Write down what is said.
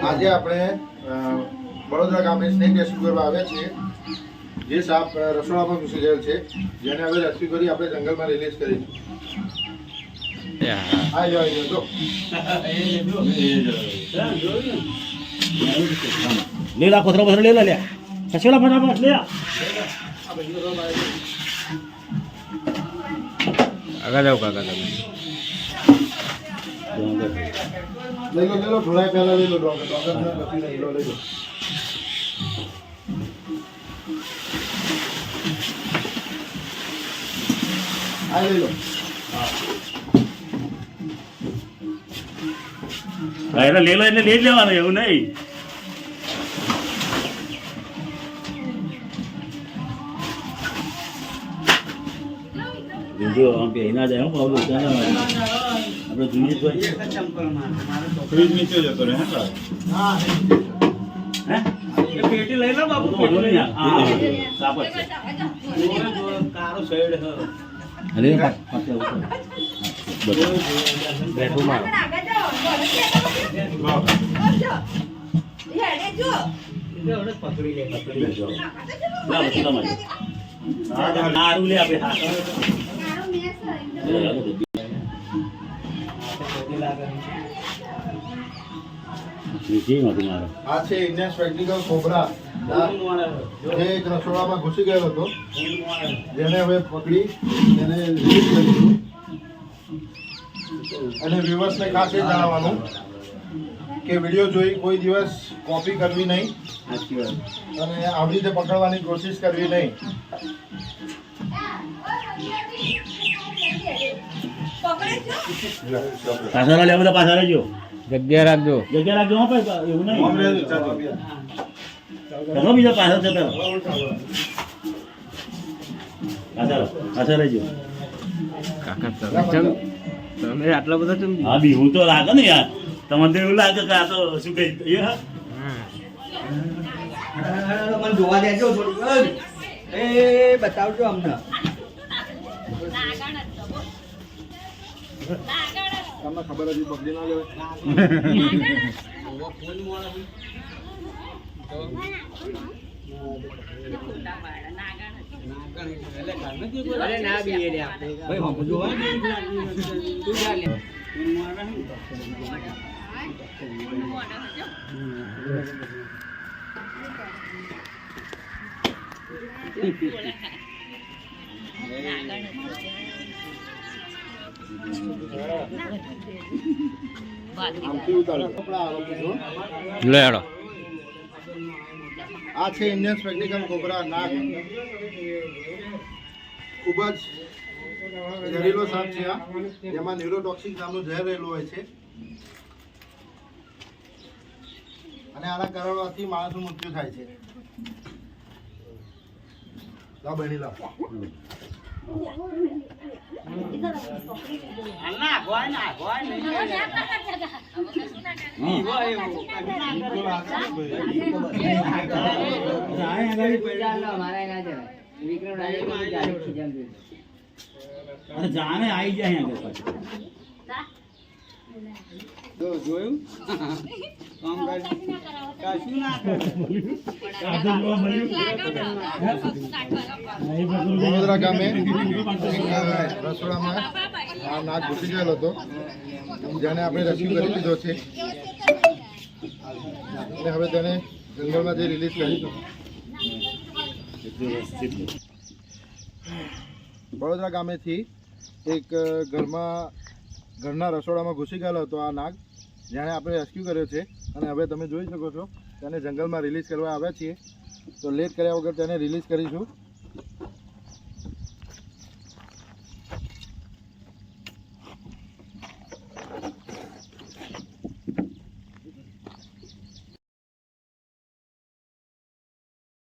આજે આપણે વડોદરા ગામે સ્નેક રેસ્ક્યુ કરવા આવ્યા છીએ. જે સાપ રસોડામાં ઘૂસી ગયેલ છે, જેને હવે રેસ્ક્યુ કરી આપણે જંગલમાં રિલીઝ કરીશું. લીલા કોથરા પથરા લેલા લે કચેલા ફટાફટ લે આગળ જાઓ કાકા તમે લઈ લો ઢોળાય પહેલા લઈ લો ડોગર પછી લઈ લો આ લઈ લો લે લો એટલે લઈ જ લેવાનું એવું નહીં. જો આમ બે ના જાય આપણે જોઈએ તો ફ્રીજ નીચે જતો રહે હે પેટી લઈ લો બાબુ સાપર કારો સાઈડ અરે બેઠું મારો નારું લે આપે આ છે ઇન્ડિયન સ્પેક્ટિકલ કોબરા, જે એક રસોડામાં ઘૂસી ગયો હતો, જેને હવે પકડી તેને રિલીઝ કરીશું. અને વ્યુઅર્સને ખાસ એ જણાવવાનું કે વિડીયો જોઈ કોઈ દિવસ કોપી કરવી નહીં અને આવી રીતે પકડવાની કોશિશ કરવી નહીં. પાછળ લે બધા પાછળ રહેજો, જગ્યા રાખજો હા ભાઈ એવું નહીં ચલો બીજા પાછળ જતા પાછળ રહેજો કાકા તમે આટલા બધા કેમ? હા બી હું તો લાગે ને યાર, તમને તો એવું લાગે કે આ તો શું કહી મને જોવા દેજો થોડું એ બતાવજો અમને. તમને ખબર હતી પકડી ના લેવાય. ના બી આ છે ઇન્ડિયન સ્પેક્ટિકલ કોબરા નાગ. ખૂબ જ ઝેરીલો સાપ છે આ, જેમાં ન્યુરોટોક્સિક નામનું ઝેર રહેલું હોય છે અને આના કરડવાથી માણસનું મૃત્યુ થાય છે. લાવ બહેની લાવ. જાણે આવી જાય જોયું વડોદરા ગામે રસોડામાં આ નાગ ઘૂસી ગયેલો હતો, જેને આપણે રેસ્ક્યુ કરી લીધો છે અને હવે તેને જંગલમાં જઈ રિલીઝ કરીશું. વડોદરા ગામેથી એક ઘરના રસોડામાં ઘૂસી ગયેલો હતો આ નાગ, જેને આપણે રેસ્ક્યુ કર્યો છે અને હવે તમે જોઈ શકો છો તેને જંગલમાં રિલીઝ કરવા આવ્યા છીએ. તો લેટ કર્યા વગર તેને રિલીઝ કરીશું.